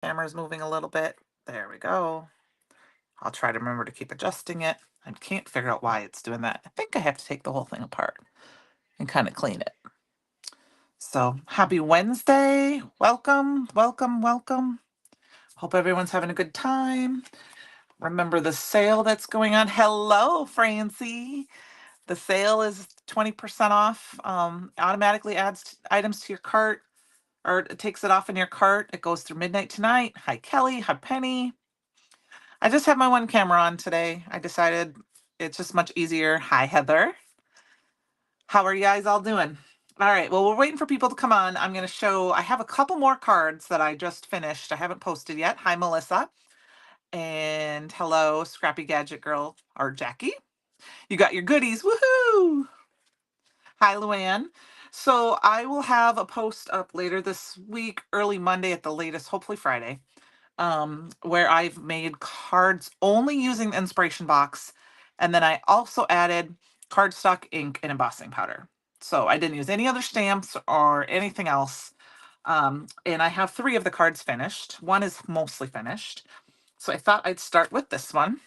Camera's moving a little bit. There we go. I'll try to remember to keep adjusting it. I can't figure out why it's doing that. I think I have to take the whole thing apart and kind of clean it. So happy Wednesday. Welcome, welcome, welcome. Hope everyone's having a good time. Remember the sale that's going on. Hello, Francie. The sale is 20% off. Automatically adds items to your cart, or it takes it off in your cart. It goes through midnight tonight. Hi, Kelly. Hi, Penny. I just have my one camera on today. I decided it's just much easier. Hi, Heather. How are you guys all doing? All right. Well, we're waiting for people to come on. I'm going to show, I have a couple more cards that I just finished. I haven't posted yet. Hi, Melissa. And hello, Scrappy Gadget Girl or Jackie. You got your goodies. Woohoo! Hi, Luann. So I will have a post up later this week, early Monday at the latest, hopefully Friday, where I've made cards only using the inspiration box. And then I also added cardstock ink and embossing powder. So I didn't use any other stamps or anything else. And I have 3 of the cards finished. One is mostly finished. So I thought I'd start with this one.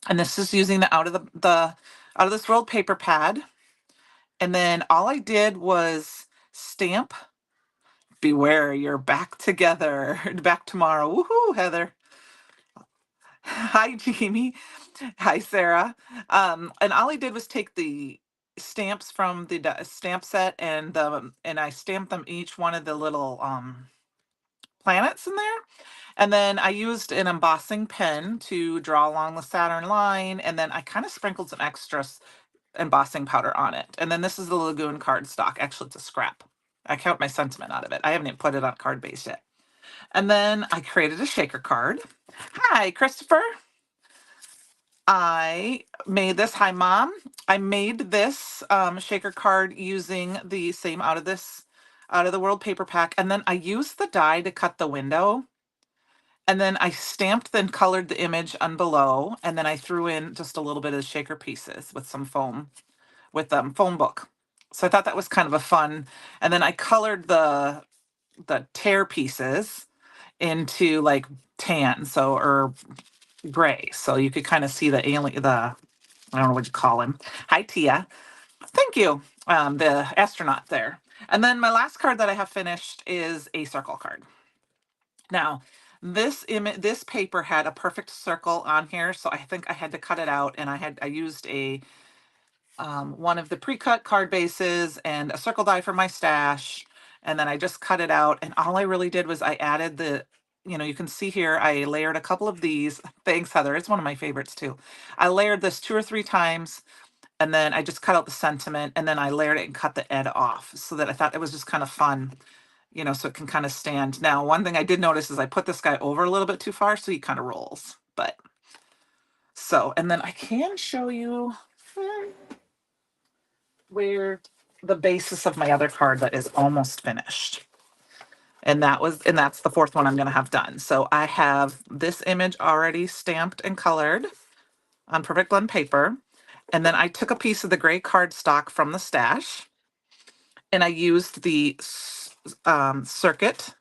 And this is using the out of this world paper pad. And then all I did was stamp beware, you're back together. Back tomorrow. Woohoo, Heather. Hi, Jamie. Hi, Sarah. And all I did was take the stamps from the stamp set and I stamped them each one of the little planets in there. And then I used an embossing pen to draw along the Saturn line. And then I kind of sprinkled some extra embossing powder on it. And then this is the Lagoon cardstock. Actually, it's a scrap. I count my sentiment out of it. I haven't even put it on card base yet. And then I created a shaker card. Hi, Christopher. I made this. Hi, Mom. I made this shaker card using the same out of the world paper pack. And then I used the die to cut the window. And then I stamped then colored the image on below. And then I threw in just a little bit of shaker pieces with some foam, with phone book. So I thought that was kind of a fun. And then I colored the tear pieces into like tan, so or gray, so you could kind of see the alien, the I don't know what you call him. Hi, Tia. Thank you. The astronaut there. And then my last card that I have finished is a circle card. Now, this paper had a perfect circle on here, so I think I had to cut it out, and I used a one of the pre-cut card bases and a circle die from my stash. And then I just cut it out. And all I really did was I added you can see here, I layered a couple of these. Thanks, Heather. It's one of my favorites too. I layered this 2 or 3 times. And then I just cut out the sentiment. And then I layered it and cut the ed off so that I thought it was just kind of fun, so it can kind of stand. Now, one thing I did notice is I put this guy over a little bit too far, so he kind of rolls. But so, and then I can show you where the basis of my other card that is almost finished. And that's the 4th one I'm going to have done. So I have this image already stamped and colored on Perfect Blend paper. And then I took a piece of the gray cardstock from the stash and I used the circuit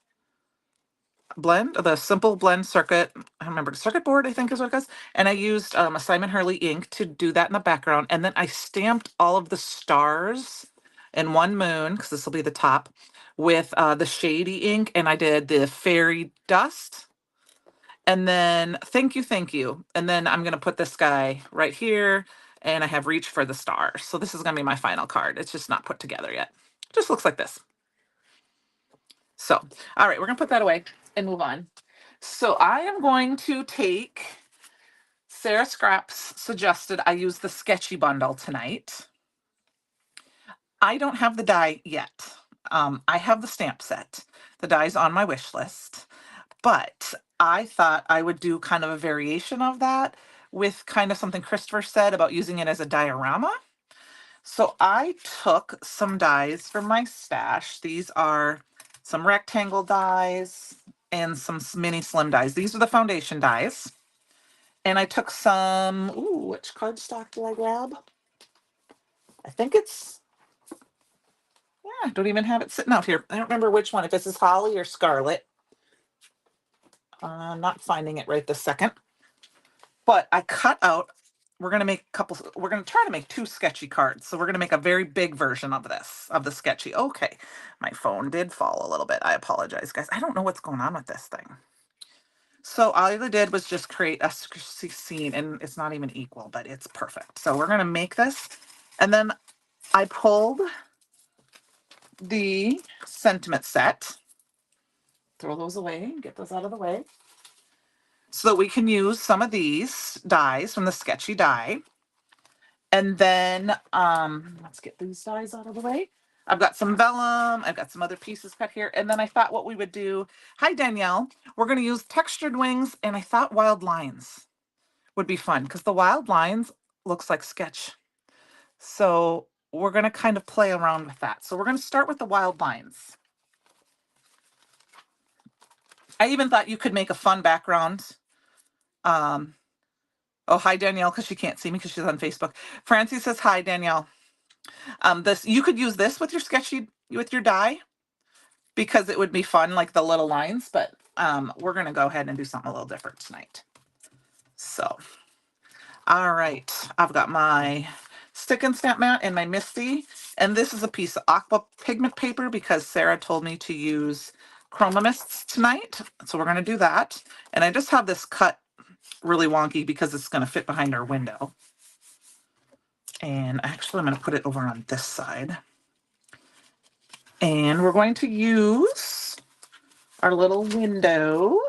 blend, the simple blend circuit. I remember circuit board, I think is what it goes. And I used a Simon Hurley ink to do that in the background. And then I stamped all of the stars and one moon, because this will be the top, with the shady ink. And I did the fairy dust. And then thank you, thank you. And then I'm going to put this guy right here. And I have reach for the stars. So this is going to be my final card. It's just not put together yet. It just looks like this. So, all right, we're going to put that away and move on. So I am going to take Sarah Scraps suggested I use the sketchy bundle tonight. I don't have the die yet. I have the stamp set. The die's on my wish list, but I thought I would do kind of a variation of that with kind of something Christopher said about using it as a diorama. So I took some dies from my stash. These are some rectangle dies and some mini slim dies. These are the foundation dies. And I took some, which cardstock did I grab? I think it's, I don't even have it sitting out here. I don't remember which one, if this is Holly or Scarlet. I'm not finding it right this second, but I cut out, we're going to make a couple, we're going to try to make 2 sketchy cards. So we're going to make a very big version of this, of the sketchy. Okay, my phone did fall a little bit. I apologize, guys. I don't know what's going on with this thing. So all I did was just create a scene, and it's not even equal, but it's perfect. So we're going to make this, and then I pulled the sentiment set. Throw those away, get those out of the way, so that we can use some of these dies from the sketchy die. And then let's get these dies out of the way. I've got some vellum, I've got some other pieces cut here. And then I thought what we would do, hi Danielle, we're going to use textured wings, and I thought wild lines would be fun because the wild lines looks like sketch. So we're going to kind of play around with that. So we're going to start with the wild lines. I even thought you could make a fun background. Oh, hi Danielle, because she can't see me because she's on Facebook. Francie says hi Danielle. This, you could use this with your sketchy, with your die, because it would be fun, like the little lines. But we're gonna go ahead and do something a little different tonight. So, all right, I've got my stick and stamp mat and my Misty, and this is a piece of aqua pigment paper because Sarah told me to use chroma mists tonight. So we're gonna do that, and I just have this cut really wonky because it's gonna fit behind our window. And actually, I'm gonna put it over on this side. And we're going to use our little window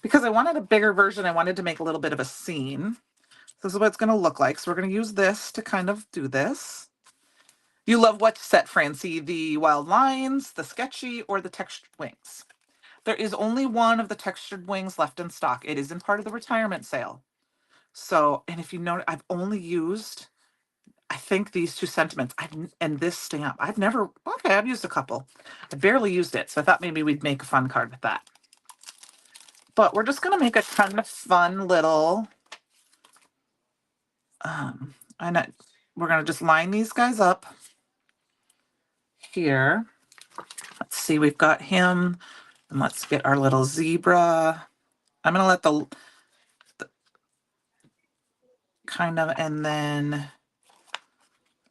because I wanted a bigger version. I wanted to make a little bit of a scene. This is what it's going to look like. So we're going to use this to kind of do this. You love what set, Francie? The wild lines, the sketchy, or the textured wings? There is only one of the textured wings left in stock. It is in part of the retirement sale. So, and if you notice, I've only used, I think, these 2 sentiments and this stamp. I've never, okay, I've used a couple. I barely used it. So I thought maybe we'd make a fun card with that. But we're just going to make a kind of fun little, and we're going to just line these guys up here. Let's see, we've got him, and let's get our little zebra. I'm going to let the kind of, and then let's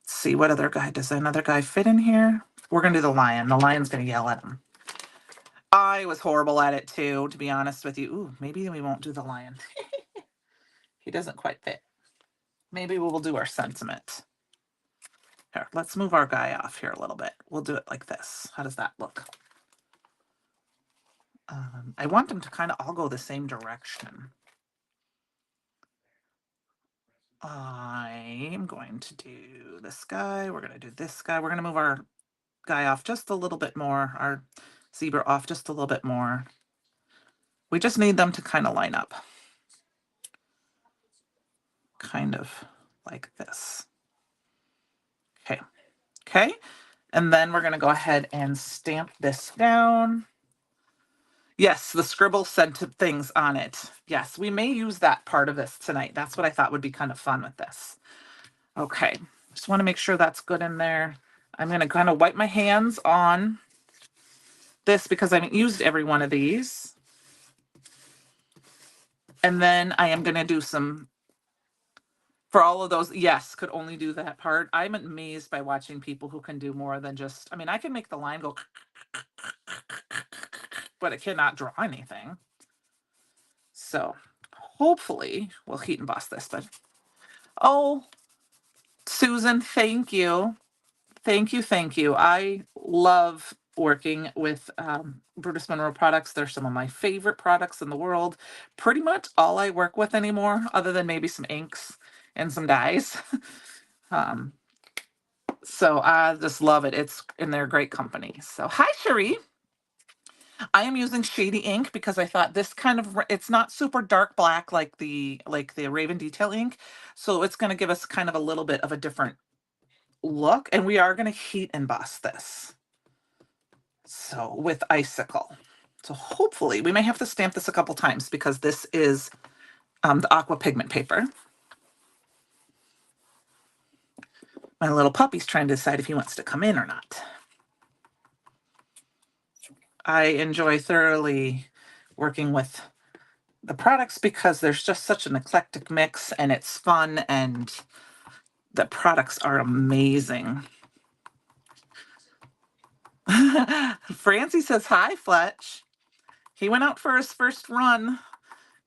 see what other guy, does another guy fit in here? We're going to do the lion. The lion's going to yell at him. I was horrible at it too, to be honest with you. Ooh, maybe we won't do the lion. He doesn't quite fit. Maybe we will do our sentiment. Here, let's move our guy off here a little bit. We'll do it like this. How does that look? I want them to kind of all go the same direction. I'm going to do this guy. We're going to do this guy. We're going to move our guy off just a little bit more. Our zebra off just a little bit more. We just need them to kind of line up. Kind of like this. Okay. Okay. And then we're going to go ahead and stamp this down. Yes, the scribble sent things on it. Yes, we may use that part of this tonight. That's what I thought would be kind of fun with this. Okay, just want to make sure that's good in there. I'm going to kind of wipe my hands on this because I haven't used every one of these. And then I am going to do some, for all of those, yes, could only do that part. I'm amazed by watching people who can do more than just, I mean, I can make the line go, but it cannot draw anything. So hopefully we'll heat and emboss this, but oh, Susan, thank you. Thank you. Thank you. I love working with Brutus Monroe products. They're some of my favorite products in the world. Pretty much all I work with anymore, other than maybe some inks and some dyes. So I just love it. It's, and they're great company. So hi, Cherie. I am using shady ink because I thought this kind of, it's not super dark black like the Raven Detail ink. So it's going to give us kind of a little bit of a different look, and we are going to heat emboss this. So with icicle. So hopefully we may have to stamp this a couple times because this is the aqua pigment paper. My little puppy's trying to decide if he wants to come in or not. I enjoy thoroughly working with the products because there's just such an eclectic mix and it's fun and the products are amazing. Francie says, hi, Fletch. He went out for his first run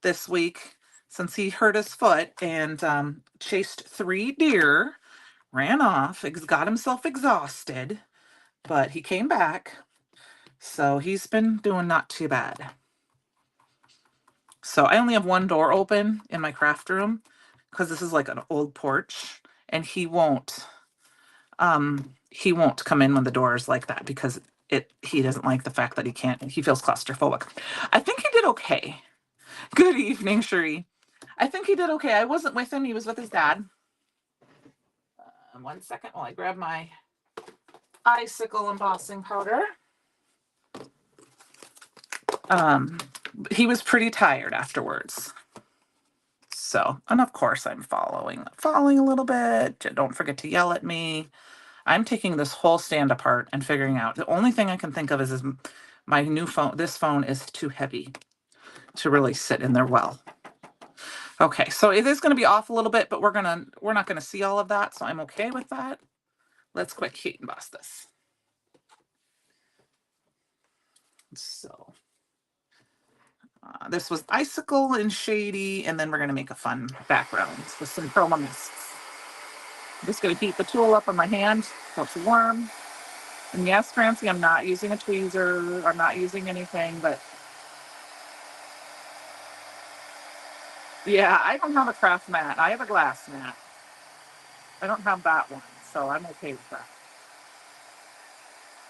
this week since he hurt his foot and chased 3 deer, ran off, got himself exhausted, but he came back. So he's been doing not too bad. So I only have one door open in my craft room because this is like an old porch and he won't come in when the door is like that because he doesn't like the fact that he feels claustrophobic. I think he did okay. Good evening, Cherie. I think he did okay. I wasn't with him, he was with his dad. 1 second while I grab my icicle embossing powder. He was pretty tired afterwards. So, and of course I'm falling a little bit. Don't forget to yell at me. I'm taking this whole stand apart and figuring out. The only thing I can think of is my new phone. This phone is too heavy to really sit in there well. Okay, so it is going to be off a little bit, but we're not going to see all of that, so I'm okay with that. Let's quick heat emboss this. So this was icicle and shady, and then we're going to make a fun background with some chroma mists. I'm just going to heat the tool up on my hand so it's warm. And yes, Francie, I'm not using a tweezer. I'm not using anything, but yeah, I don't have a craft mat. I have a glass mat. I don't have that one, so I'm okay with that.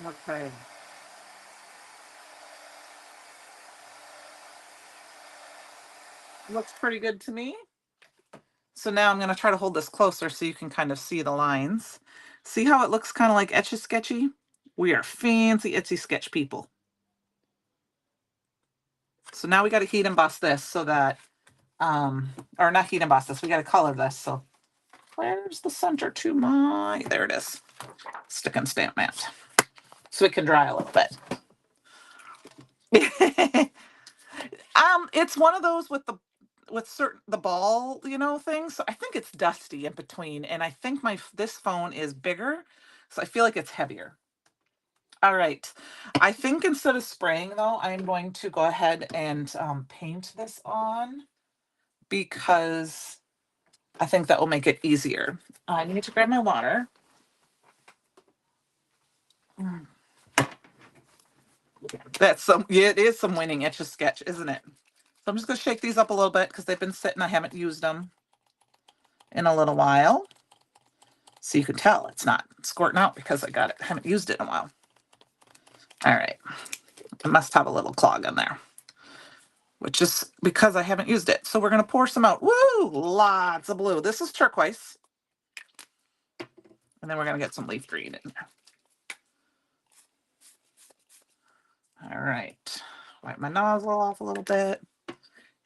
Okay. Looks pretty good to me. So now I'm going to try to hold this closer so you can kind of see the lines. See how it looks kind of like Etch-a-Sketchy? We are fancy Etsy sketch people. So now we got to heat emboss this so that, or not heat emboss this, we got to color this. So where's the center to my, there it is. Stick and stamp mat. So it can dry a little bit. It's one of those with the ball, things. So I think it's dusty in between, and I think this phone is bigger, so I feel like it's heavier. All right, I think instead of spraying though, I'm going to go ahead and paint this on because I think that will make it easier. I need to grab my water. It is some winning Etch-a-Sketch, isn't it? So I'm just going to shake these up a little bit because they've been sitting. I haven't used them in a little while. So you can tell it's not squirting out because I haven't used it in a while. All right. I must have a little clog in there, which is because I haven't used it. So we're going to pour some out. Woo! Lots of blue. This is turquoise. And then we're going to get some leaf green in there. All right. Wipe my nozzle off a little bit.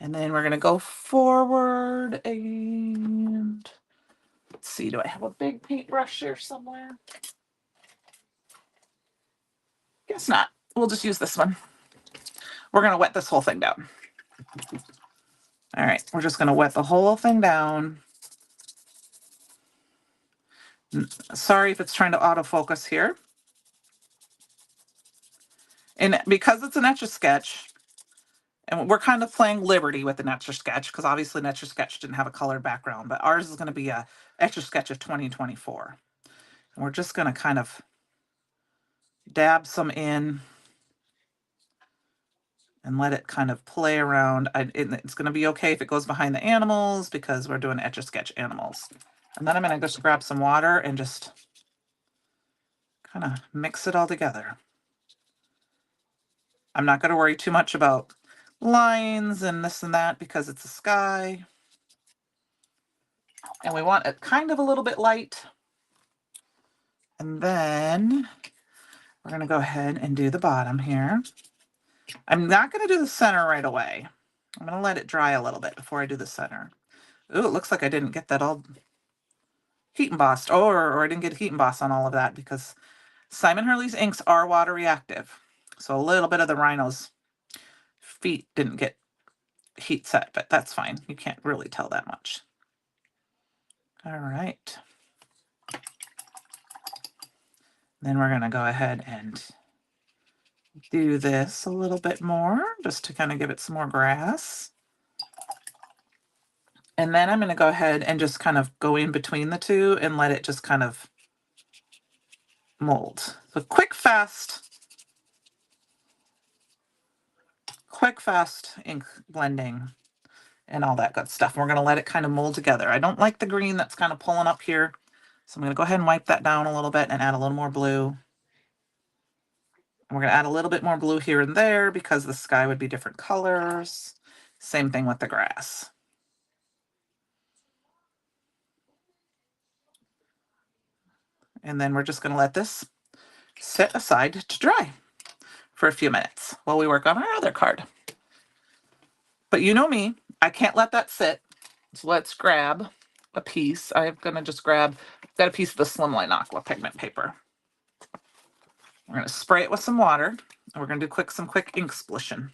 And then we're going to go forward and let's see, do I have a big paintbrush here somewhere? Guess not. We'll just use this one. We're going to wet this whole thing down. All right, we're just going to wet the whole thing down. Sorry if it's trying to autofocus here. And because it's an Etch-a-Sketch, and we're kind of playing Liberty with an Etch-a-Sketch, because obviously an Etch-a-Sketch didn't have a colored background, but ours is going to be a Etch-a-Sketch of 2024. And we're just going to kind of dab some in and let it kind of play around. It's going to be okay if it goes behind the animals because we're doing Etch-a-Sketch animals. And then I'm going to just grab some water and just kind of mix it all together. I'm not going to worry too much about lines and this and that because it's a sky. And we want it kind of a little bit light. And then we're going to go ahead and do the bottom here. I'm not going to do the center right away. I'm going to let it dry a little bit before I do the center. Ooh, it looks like I didn't get that all heat embossed, or I didn't get heat emboss on all of that because Simon Hurley's inks are water reactive. So a little bit of the rhino's feet didn't get heat set, but that's fine. You can't really tell that much. All right. Then we're gonna go ahead and do this a little bit more, just to kind of give it some more grass. And then I'm gonna go ahead and just kind of go in between the two and let it just kind of mold. So quick, fast ink blending and all that good stuff. We're gonna let it kind of mold together. I don't like the green that's kind of pulling up here. So I'm gonna go ahead and wipe that down a little bit and add a little more blue. And we're gonna add a little bit more blue here and there because the sky would be different colors. Same thing with the grass. And then we're just gonna let this sit aside to dry for a few minutes while we work on our other card. But you know me, I can't let that sit. So let's grab a piece. I'm gonna just got a piece of the Slimline Aqua pigment paper. We're gonna spray it with some water, and we're gonna do some quick ink splishing.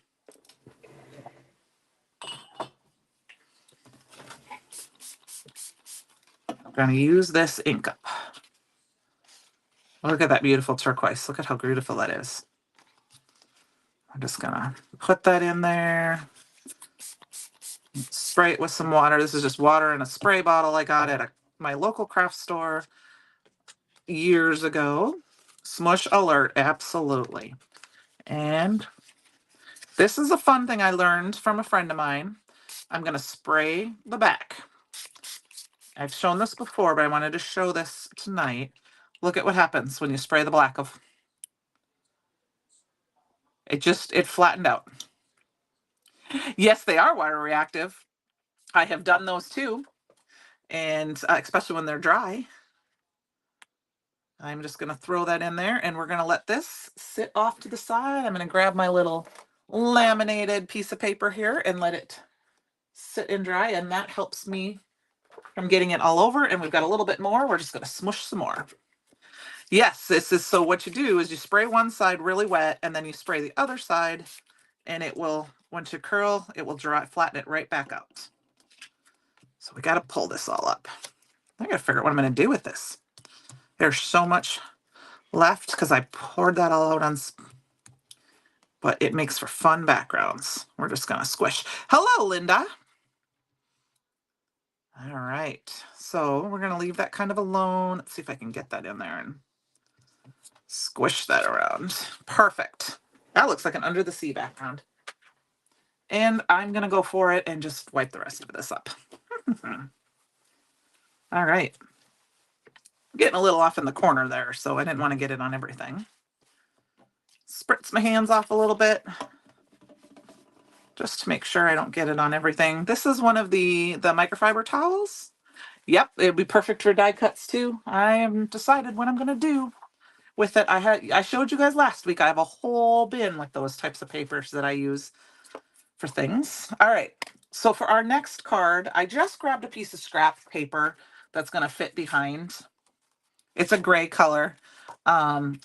I'm gonna use this ink up. Look at that beautiful turquoise. Look at how beautiful that is. I'm just gonna put that in there. Spray it with some water. This is just water in a spray bottle I got at my local craft store years ago. Smush alert, absolutely. And this is a fun thing I learned from a friend of mine. I'm gonna spray the back. I've shown this before, but I wanted to show this tonight. Look at what happens when you spray the black of. It flattened out. Yes, they are water reactive. I have done those too. And especially when they're dry. I'm just gonna throw that in there and we're gonna let this sit off to the side. I'm gonna grab my little laminated piece of paper here and let it sit and dry. And that helps me from getting it all over. And we've got a little bit more. We're just gonna smush some more. Yes, this is, so what you do is you spray one side really wet and then you spray the other side and it will, once you curl, it will dry, flatten it right back out. So we got to pull this all up. I got to figure out what I'm going to do with this. There's so much left because I poured that all out on, but it makes for fun backgrounds. We're just going to squish. Hello, Linda. All right. So we're going to leave that kind of alone. Let's see if I can get that in there and squish that around. Perfect. That looks like an under the sea background. And I'm going to go for it and just wipe the rest of this up. All right. Getting a little off in the corner there, so I didn't want to get it on everything. Spritz my hands off a little bit just to make sure I don't get it on everything. This is one of the microfiber towels. Yep, it'd be perfect for die cuts too. I haven't decided what I'm going to do with it. I showed you guys last week. I have a whole bin with those types of papers that I use for things. All right. So for our next card, I just grabbed a piece of scrap paper that's going to fit behind. It's a gray color.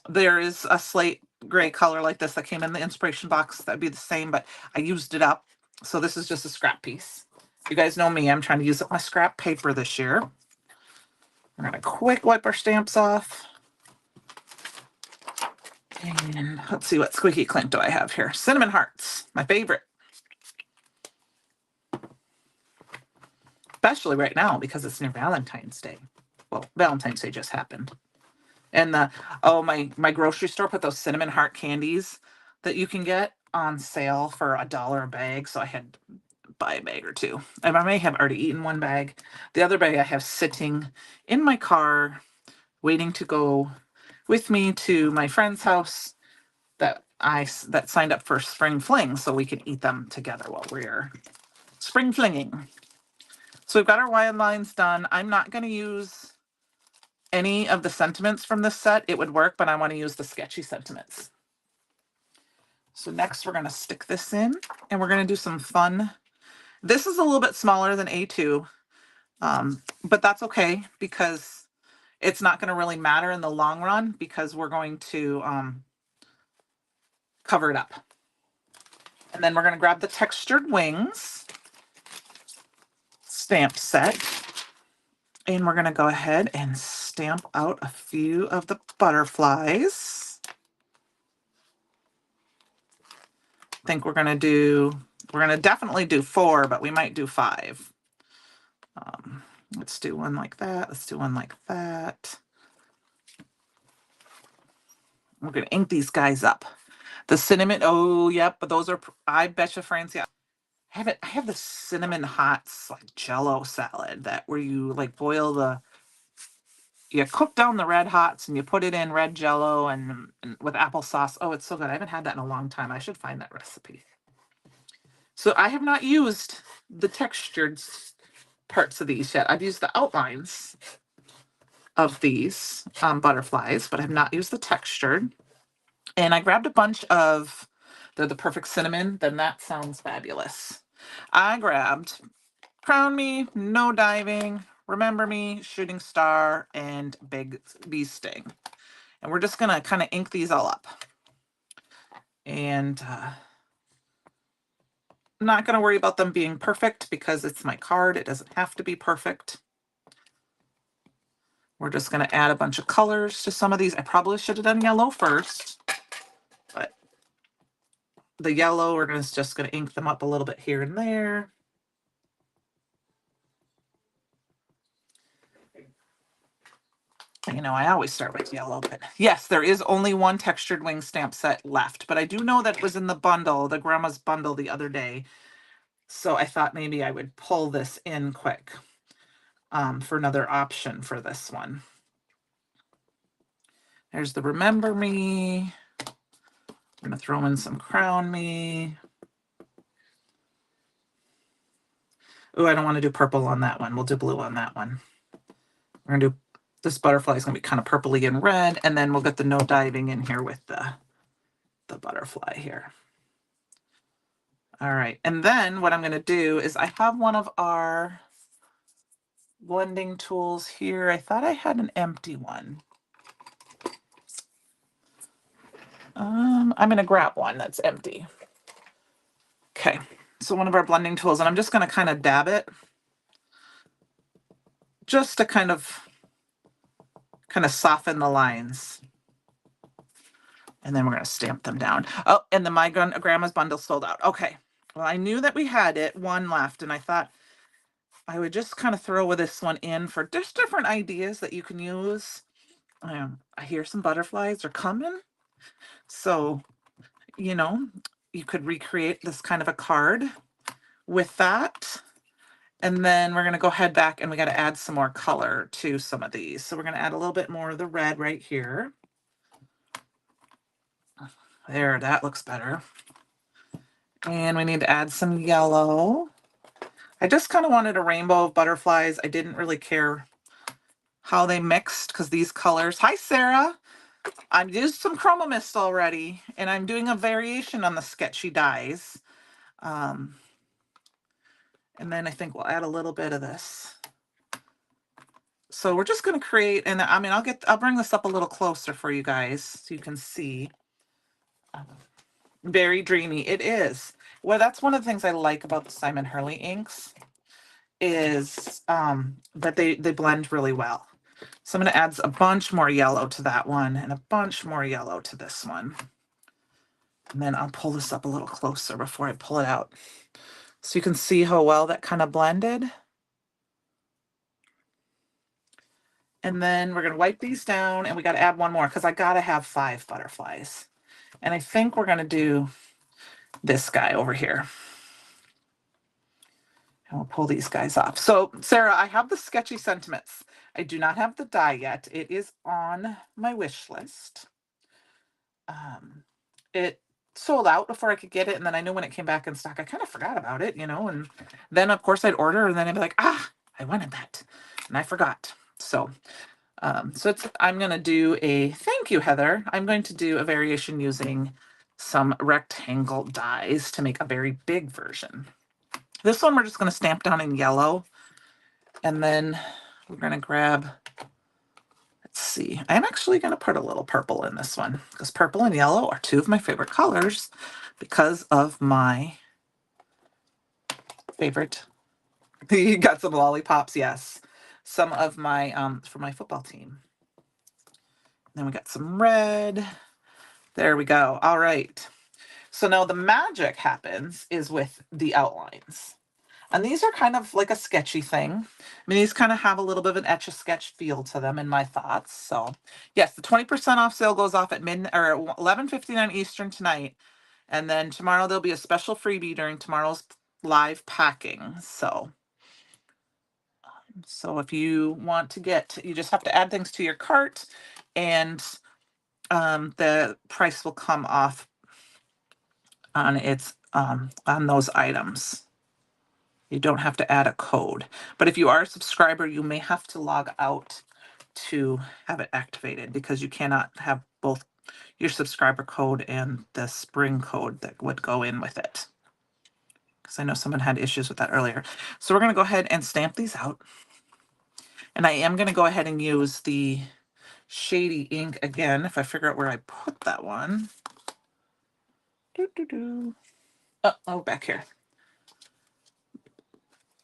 There is a slate gray color like this that came in the inspiration box. That'd be the same, but I used it up. So this is just a scrap piece. You guys know me. I'm trying to use up my scrap paper this year. We're going to quick wipe our stamps off. And let's see what squeaky clink do I have here. Cinnamon hearts, my favorite. Especially right now because it's near Valentine's Day. Well, Valentine's Day just happened. And my grocery store put those cinnamon heart candies that you can get on sale for $1 a bag. So I had to buy a bag or two. And I may have already eaten one bag. The other bag I have sitting in my car waiting to go with me to my friend's house that signed up for spring fling so we can eat them together while we're spring flinging. So we've got our wide lines done. I'm not going to use any of the sentiments from this set. It would work, but I want to use the sketchy sentiments. So next we're going to stick this in and we're going to do some fun. This is a little bit smaller than A2, but that's okay because it's not going to really matter in the long run because we're going to cover it up. And then we're going to grab the textured wings stamp set. And we're going to go ahead and stamp out a few of the butterflies. I think we're going to definitely do 4, but we might do 5. Let's do one like that. Let's do one like that. We're going to ink these guys up. The cinnamon, oh, yep, but those are, I betcha, Francie, I have the cinnamon hots, like Jello salad, that where you like boil you cook down the red hots and you put it in red Jello and with applesauce. Oh, it's so good. I haven't had that in a long time. I should find that recipe. So I have not used the textured parts of these yet. I've used the outlines of these butterflies, but I have not used the textured. And I grabbed a bunch of the perfect cinnamon. Then that sounds fabulous. I grabbed Crown Me, No Diving, Remember Me, Shooting Star, and Big Bee Sting. And we're just going to kind of ink these all up. And I'm not going to worry about them being perfect because it's my card. It doesn't have to be perfect. We're just going to add a bunch of colors to some of these. I probably should have done yellow first, but the yellow, we're just going to ink them up a little bit here and there. You know, I always start with yellow, but yes, there is only one textured wing stamp set left, but I do know that was in the bundle, the grandma's bundle the other day. So I thought maybe I would pull this in quick for another option for this one. There's the Remember Me. I'm going to throw in some Crown Me. Oh, I don't want to do purple on that one. We'll do blue on that one. We're going to do, this butterfly is going to be kind of purpley and red, and then we'll get the No Diving in here with the butterfly here. All right, and then what I'm going to do is I have one of our blending tools here. I thought I had an empty one. I'm going to grab one that's empty. Okay, so one of our blending tools, and I'm just going to kind of dab it just to kind of soften the lines. And then we're going to stamp them down. Oh, and the My Grandma's bundle sold out. Okay, well, I knew that we had one left, and I thought I would just kind of throw this one in for just different ideas that you can use. I hear some butterflies are coming. So, you know, you could recreate this kind of a card with that. And then we're going to go head back and we got to add some more color to some of these. So we're going to add a little bit more of the red right here. There, that looks better. And we need to add some yellow. I just kind of wanted a rainbow of butterflies. I didn't really care how they mixed because these colors. Hi, Sarah. I've used some Chroma Mist already, and I'm doing a variation on the sketchy dies. And then I think we'll add a little bit of this. So we're just going to create, and I mean, I'll bring this up a little closer for you guys so you can see. Very dreamy. It is. Well, that's one of the things I like about the Simon Hurley inks is that they blend really well. So I'm going to add a bunch more yellow to that one and a bunch more yellow to this one. And then I'll pull this up a little closer before I pull it out. So you can see how well that kind of blended. And then we're going to wipe these down and we got to add one more because I got to have 5 butterflies. And I think we're going to do this guy over here. And we'll pull these guys off. So Sarah, I have the sketchy sentiments. I do not have the die yet. It is on my wish list. It sold out before I could get it. And then I knew when it came back in stock, I kind of forgot about it, you know, and then of course I'd order and then I'd be like, I wanted that and I forgot. So, I'm going to do thank you, Heather. I'm going to do a variation using some rectangle dies to make a very big version. This one we're just going to stamp down in yellow. And then we're going to grab, let's Let's see. I'm actually going to put a little purple in this one because purple and yellow are two of my favorite colors because of my favorite. You got some lollipops, yes. Some of my for my football team. Then we got some red. There we go. All right. So now the magic happens is with the outlines. And these are kind of like a sketchy thing. I mean, these kind of have a little bit of an etch-a-sketch feel to them in my thoughts. So yes, the 20% off sale goes off at 11:59 Eastern tonight. And then tomorrow there'll be a special freebie during tomorrow's live packing. So if you want to get, you just have to add things to your cart and the price will come off on on those items. You don't have to add a code. But if you are a subscriber, you may have to log out to have it activated because you cannot have both your subscriber code and the spring code that would go in with it. Because I know someone had issues with that earlier. So we're going to go ahead and stamp these out. And I am going to go ahead and use the shady ink again if I figure out where I put that one. Oh, back here.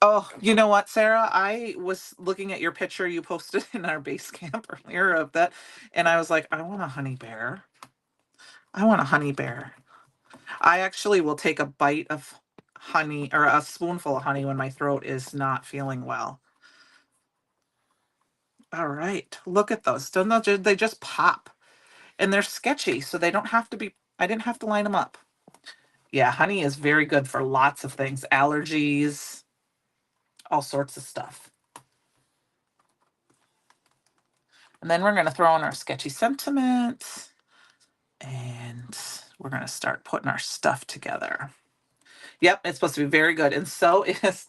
Oh, you know what, Sarah? I was looking at your picture you posted in our base camp earlier of that, and I was like, I want a honey bear. I want a honey bear. I actually will take a bite of honey or a spoonful of honey when my throat is not feeling well. All right, look at those. Don't they just pop? And they're sketchy, so they don't have to be, I didn't have to line them up. Yeah, honey is very good for lots of things, allergies, all sorts of stuff. And then we're going to throw in our sketchy sentiments and we're going to start putting our stuff together. Yep, it's supposed to be very good. And so is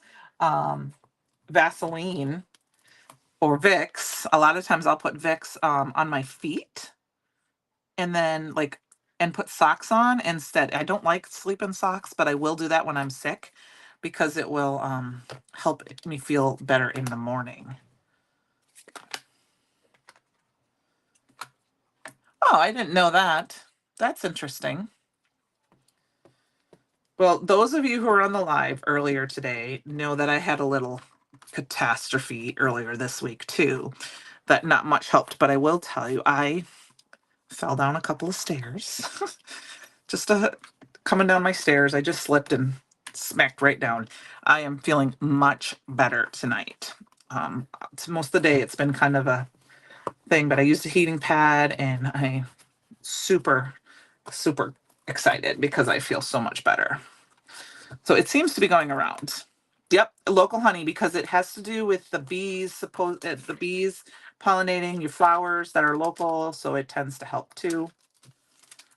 Vaseline or Vicks. A lot of times I'll put Vicks on my feet and then and put socks on instead. I don't like sleeping socks, but I will do that when I'm sick because it will help me feel better in the morning. Oh, I didn't know that. That's interesting. Well, those of you who were on the live earlier today know that I had a little catastrophe earlier this week too, that not much helped, but I will tell you, I fell down a couple of stairs. Just coming down my stairs, I just slipped and smacked right down. I am feeling much better tonight. Most of the day it's been kind of a thing, but I used a heating pad and I'm super, super excited because I feel so much better. So it seems to be going around. Yep, local honey because it has to do with the bees. The bees pollinating your flowers that are local, so it tends to help too.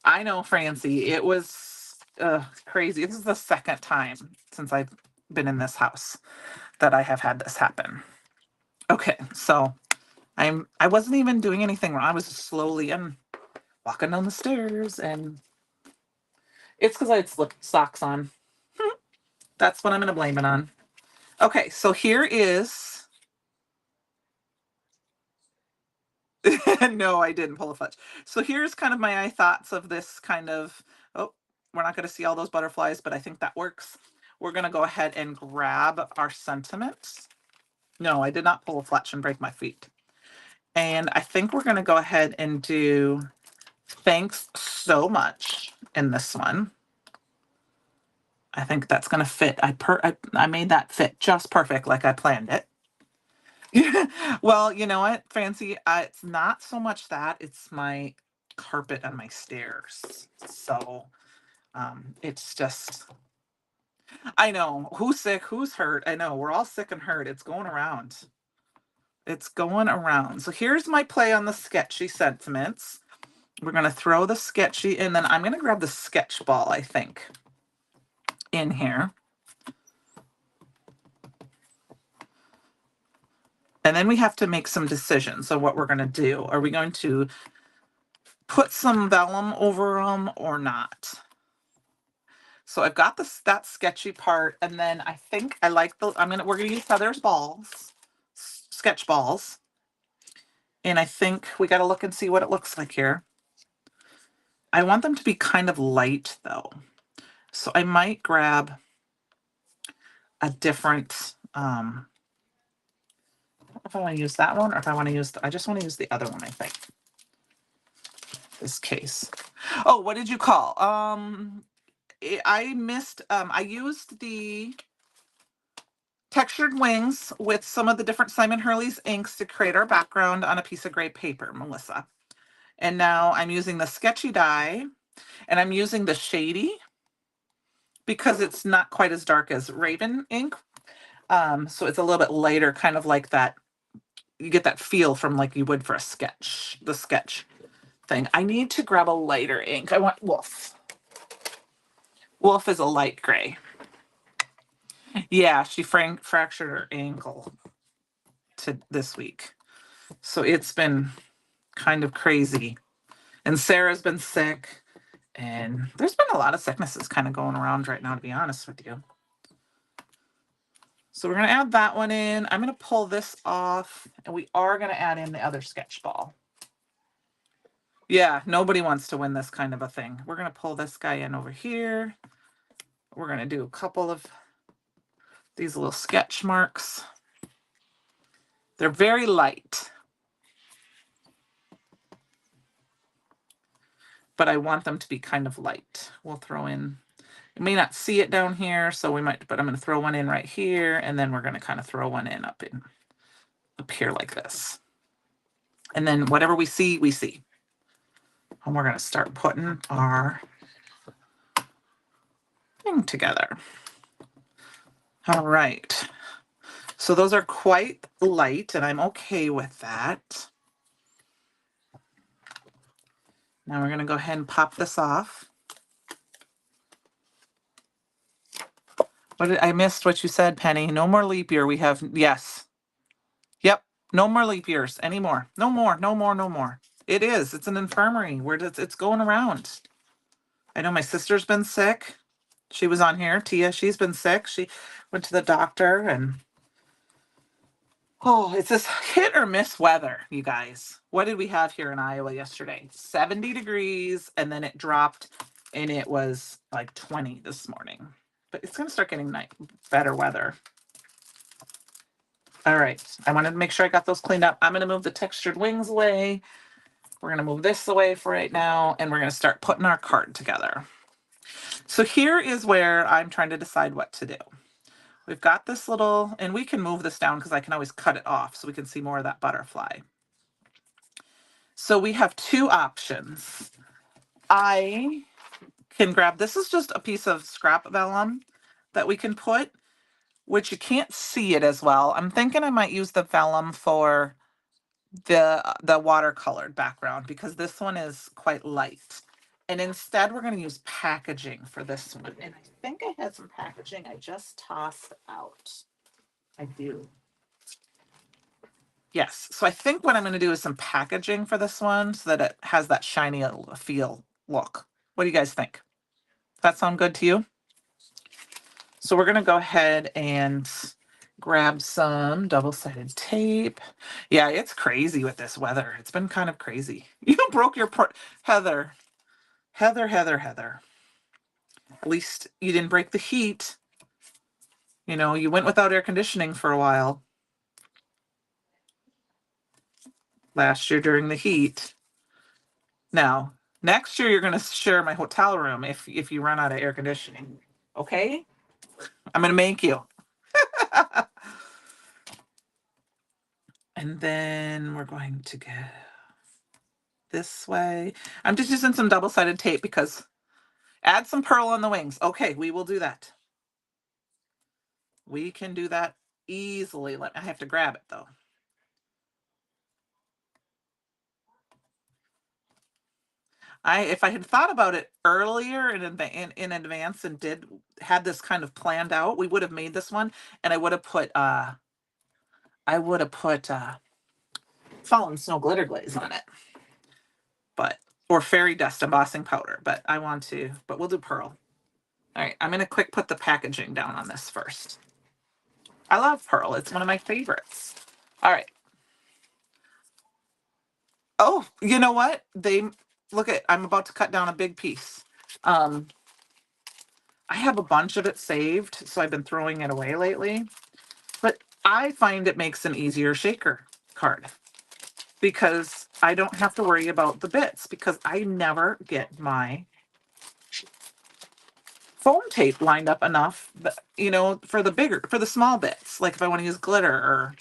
I know, Francie. It was crazy. This is the second time since I've been in this house that I have had this happen. Okay, so I wasn't even doing anything wrong. I was just slowly walking down the stairs, and it's because I had slipped socks on. That's what I'm going to blame it on. Okay, so here is. No, I didn't pull a fudge. So here's kind of my thoughts of this kind of. Oh, we're not going to see all those butterflies, but I think that works. We're going to go ahead and grab our sentiments. No, I did not pull a fletch and break my feet. And I think we're going to go ahead and do thanks so much in this one. I think that's going to fit. I made that fit just perfect like I planned it. Well, you know what, Fancy? It's not so much that, it's my carpet on my stairs. So it's just, I know who's sick, who's hurt. I know we're all sick and hurt. It's going around. It's going around. So here's my play on the sketchy sentiments. We're going to throw the sketchy, and then I'm going to grab the sketch ball, I think, in here. And then we have to make some decisions of what we're going to do. Are we going to put some vellum over them or not? So I've got that sketchy part, and then I think I like we're gonna use Heather's balls, sketch balls, And I think we got to look and see what it looks like here. I want them to be kind of light though. So I might grab a different, I don't know if I want to use that one or if I want to use, I just want to use the other one, I think. This case. Oh, what did you call? I missed, I used the textured wings with some of the different Simon Hurley's inks to create our background on a piece of gray paper, Melissa. And now I'm using the sketchy die and I'm using the shady because it's not quite as dark as Raven ink. So it's a little bit lighter, kind of like that. You get that feel from like you would for a sketch, the sketch thing. I need to grab a lighter ink. I want Wolf. Wolf is a light gray. Yeah, she fractured her ankle this week. So it's been kind of crazy. And Sarah's been sick. And there's been a lot of sicknesses kind of going around right now, to be honest with you. So we're going to add that one in. I'm going to pull this off. And we are going to add in the other sketch ball. Yeah, nobody wants to win this kind of a thing. We're going to pull this guy in over here. We're going to do a couple of these little sketch marks. They're very light. But I want them to be kind of light. We'll throw in, you may not see it down here, so we might, but I'm going to throw one in right here, and then we're going to kind of throw one in up here like this. And then whatever we see, we see. And we're going to start putting our thing together. All right. So those are quite light, and I'm okay with that. Now we're going to go ahead and pop this off. I missed what you said, Penny. No more leap year. We have, yes. Yep. No more leap years anymore. No more, no more, no more. It is. It's an infirmary where it's going around. I know my sister's been sick. She was on here. Tia, she's been sick. She went to the doctor and oh, it's this hit or miss weather, you guys. What did we have here in Iowa yesterday? 70 degrees, and then it dropped, and it was like 20 this morning. But it's going to start getting better weather. All right. I wanted to make sure I got those cleaned up. I'm going to move the textured wings away. We're going to move this away for right now, and we're going to start putting our card together. So here is where I'm trying to decide what to do. We've got this little, and we can move this down because I can always cut it off so we can see more of that butterfly. So we have two options. I can grab, this is just a piece of scrap vellum that we can put, which you can't see it as well. I'm thinking I might use the vellum for the watercolored background because this one is quite light. And instead we're going to use packaging for this one. And I think I had some packaging I just tossed out. I do. Yes. So I think what I'm going to do is some packaging for this one so that it has that shiny feel look. What do you guys think? Does that sound good to you? So we're going to go ahead and grab some double-sided tape. Yeah, it's crazy with this weather. It's been kind of crazy. You broke your Heather. Heather. At least you didn't break the heat. You know, you went without air conditioning for a while last year during the heat. Now, next year you're going to share my hotel room if you run out of air conditioning. Okay? I'm going to make you. And then we're going to go this way. I'm just using some double-sided tape because add some pearl on the wings. Okay, we will do that. We can do that easily. I have to grab it though. If I had thought about it earlier in advance and had this kind of planned out, we would have made this one, and I would have put fallen snow glitter glaze on it, or fairy dust embossing powder. But we'll do pearl. All right, I'm gonna quick put the packaging down on this first. I love pearl. It's one of my favorites. All right. Oh, you know what? Look at, I'm about to cut down a big piece. Um, I have a bunch of it saved, so I've been throwing it away lately. But I find it makes an easier shaker card because I don't have to worry about the bits because I never get my foam tape lined up enough, for the small bits, like if I want to use glitter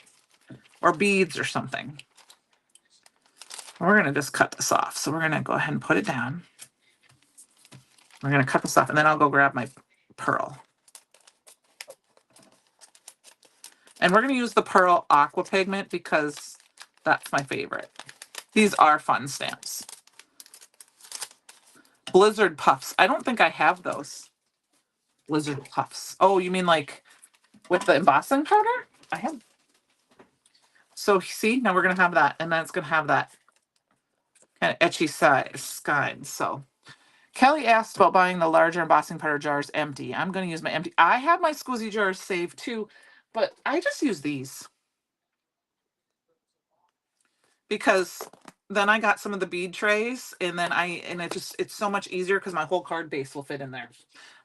or beads or something. We're going to just cut this off. So we're going to go ahead and put it down. We're going to cut this off, and then I'll go grab my pearl. And we're going to use the Pearl Aqua Pigment because that's my favorite. These are fun stamps. Blizzard Puffs. I don't think I have those. Blizzard Puffs. Oh, you mean like with the embossing powder? I have. So see, now we're going to have that, and then it's going to have that kind of etchy sky. So Kelly asked about buying the larger embossing powder jars empty. I'm going to use my empty. I have my squeezy jars saved too, but I just use these because then I got some of the bead trays, and then it's so much easier because my whole card base will fit in there.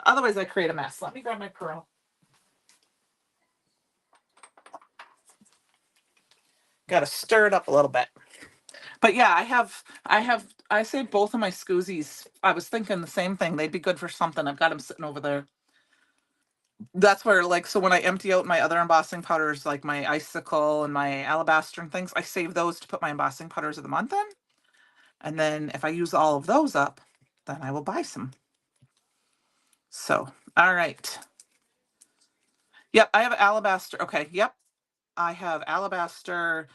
Otherwise, I create a mess. Let me grab my pearl. Got to stir it up a little bit. But yeah, I saved both of my Scoozies. I was thinking the same thing. They'd be good for something. I've got them sitting over there. That's where, like, so when I empty out my other embossing powders, like my icicle and my alabaster and things, I save those to put my embossing powders of the month in. And then if I use all of those up, then I will buy some. So, all right. Yep, I have alabaster. Okay, yep. I have alabaster.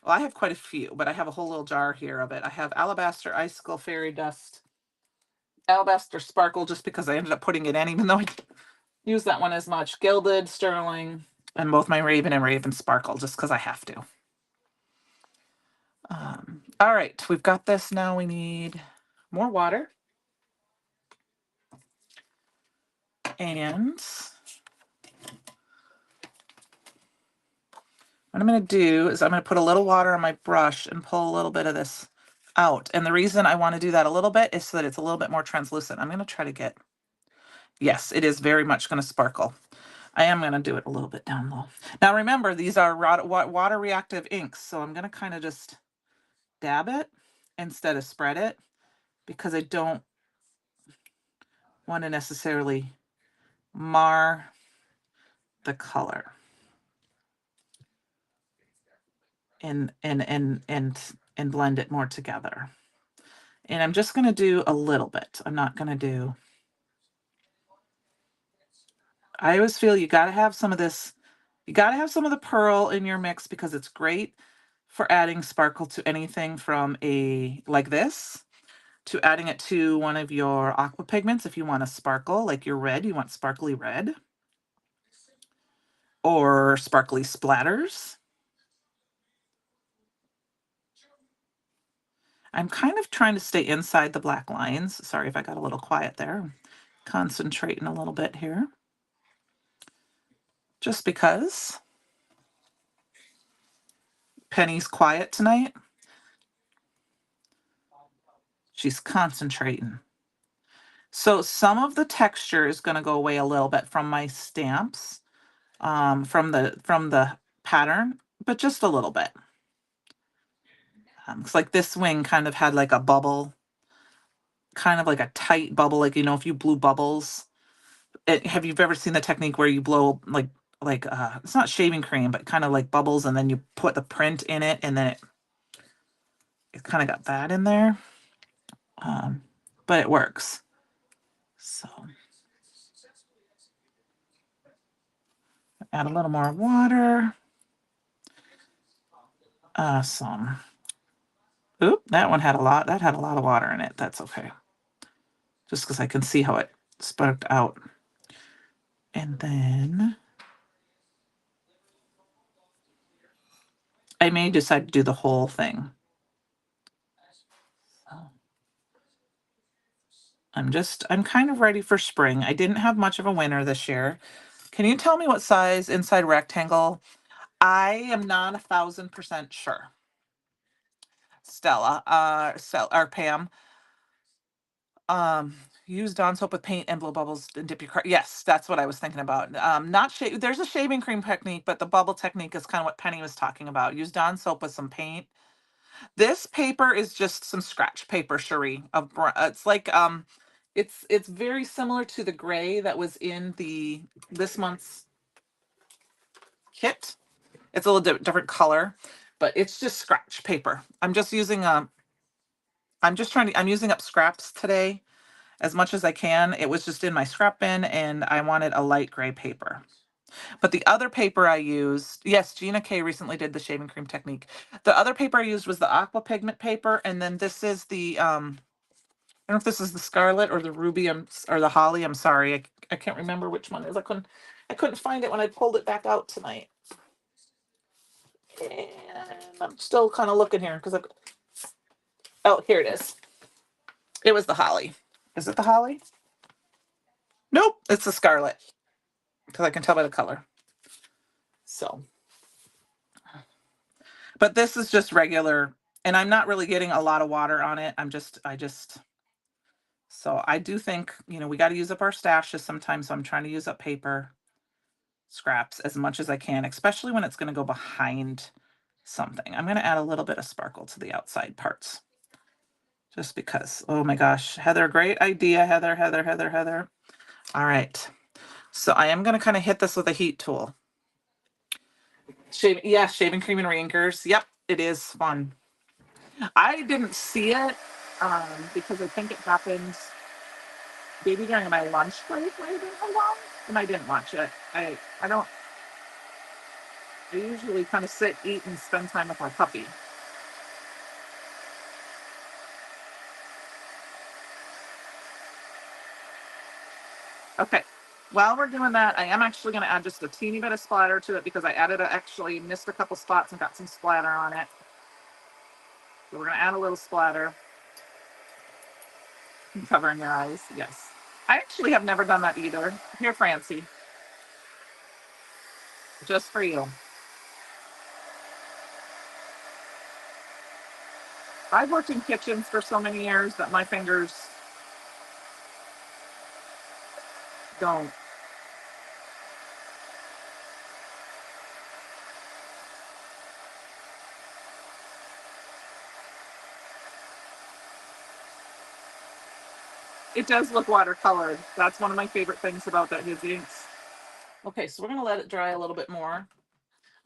Well, I have quite a few, but I have a whole little jar here of it. I have alabaster, icicle, fairy dust, alabaster sparkle, just because I ended up putting it in, even though I didn't use that one as much. Gilded, sterling, and both my raven and raven sparkle, just because I have to. All right, we've got this. Now we need more water. And what I'm going to do is I'm going to put a little water on my brush and pull a little bit of this out. And the reason I want to do that a little bit is so that it's a little bit more translucent. I'm going to try to get, yes, it is very much going to sparkle. I am going to do it a little bit down low. Now remember, these are water reactive inks, so I'm going to kind of just dab it instead of spread it because I don't want to necessarily mar the color and blend it more together. And I'm just going to do a little bit. I'm not going to do. I always feel you got to have some of this. You got to have some of the pearl in your mix because it's great for adding sparkle to anything from like this to adding it to one of your aqua pigments. If you want a sparkle, like your red, you want sparkly red or sparkly splatters. I'm kind of trying to stay inside the black lines. Sorry if I got a little quiet there. Concentrating a little bit here. Just because Penny's quiet tonight. She's concentrating. So some of the texture is going to go away a little bit from my stamps, from the pattern, but just a little bit. It's like this wing kind of had like a bubble, kind of like a tight bubble, like, if you blew bubbles. Have you ever seen the technique where you blow like it's not shaving cream, but kind of like bubbles, and then you put the print in it, and then it kind of got that in there. But it works. So add a little more water. Some. Oop, that had a lot of water in it. That's okay. Just because I can see how it sparked out. And then I may decide to do the whole thing. I'm kind of ready for spring. I didn't have much of a winter this year. Can you tell me what size inside rectangle? I am not 1,000% sure. Stella, or Pam. Um, use Dawn soap with paint and blow bubbles and dip your card. Yes, that's what I was thinking about. Not shave. There's a shaving cream technique, but the bubble technique is kind of what Penny was talking about. Use Dawn soap with some paint. This paper is just some scratch paper, Cherie. It's like it's very similar to the gray that was in the this month's kit. It's a little different color, but it's just scratch paper. I'm using up scraps today as much as I can. It was just in my scrap bin and I wanted a light gray paper. But the other paper I used, yes, Gina K recently did the shaving cream technique. The other paper I used was the aqua pigment paper, and then this is the I don't know if this is the scarlet or the ruby, or the holly. I'm sorry, I can't remember which one it is. I couldn't find it when I pulled it back out tonight. And I'm still kind of looking here because oh, here it is. It was the holly. Is it the holly? Nope, it's the scarlet because I can tell by the color. So, but this is just regular, and I'm not really getting a lot of water on it. So I do think, we got to use up our stashes sometimes. So I'm trying to use up paper scraps as much as I can, especially when it's going to go behind something. I'm going to add a little bit of sparkle to the outside parts just because. Oh my gosh, Heather, great idea. Heather, Heather, Heather, Heather. All right. So I am going to kind of hit this with a heat tool. Shaving cream and ringers. Yep, it is fun. I didn't see it because I think it happened maybe during my lunch break later along, and I didn't watch it. I don't. I usually kind of sit, eat, and spend time with my puppy. Okay. While we're doing that, I am actually going to add just a teeny bit of splatter to it because I actually missed a couple spots and got some splatter on it. So we're going to add a little splatter. Covering your eyes. Yes. I actually have never done that either. Here, Francie. Just for you. I've worked in kitchens for so many years that my fingers don't. It does look watercolored. That's one of my favorite things about that his inks. Okay, so we're going to let it dry a little bit more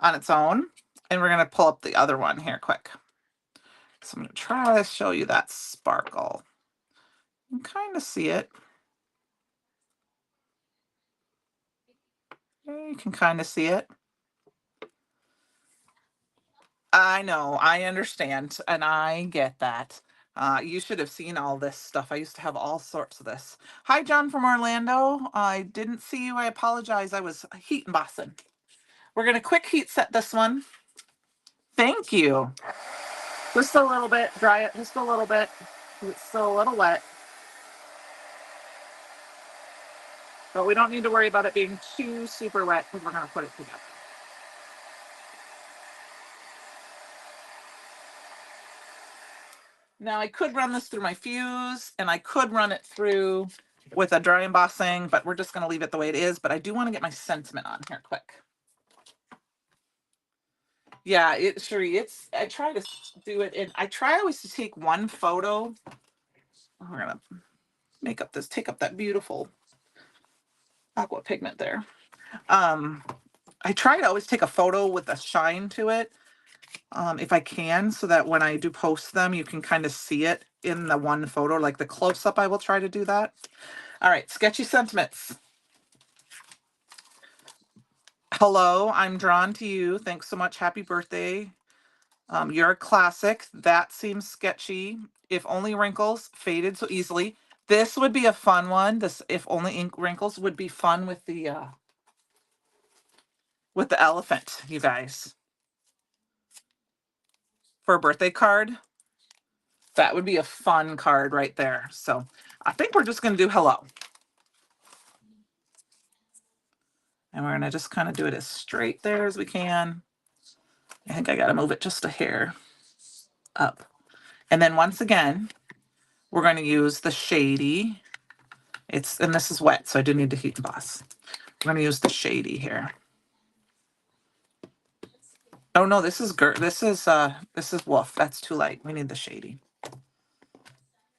on its own. And we're going to pull up the other one here quick. So I'm going to try to show you that sparkle. You can kind of see it. You can kind of see it. I know, I understand, and I get that. You should have seen all this stuff. I used to have all sorts of this. Hi, John from Orlando. I didn't see you. I apologize. I was heat embossing. We're going to quick heat set this one. Thank you. Just a little bit. Dry it just a little bit. It's still a little wet. But we don't need to worry about it being too super wet because we're going to put it together. Now I could run this through my fuse and I could run it through with a dry embossing, but we're just going to leave it the way it is. But I do want to get my sentiment on here quick. Yeah, I try to do it and I try always to take one photo. We're going to take up that beautiful aqua pigment there. I try to always take a photo with a shine to it. If I can, so that when I do post them, you can kind of see it in the one photo, like the close up, I will try to do that. All right, sketchy sentiments. Hello, I'm drawn to you. Thanks so much. Happy birthday. You're a classic. That seems sketchy. If only wrinkles faded so easily. This would be a fun one. This if only ink wrinkles would be fun with the elephant, you guys. For a birthday card. That would be a fun card right there. So I think we're just going to do hello. And we're going to just kind of do it as straight there as we can. I think I got to move it just a hair up. And then once again, we're going to use the shady. And this is wet, so I do need to heat emboss. I'm going to use the shady here. Oh no, this is Wolf. That's too light. We need the shady.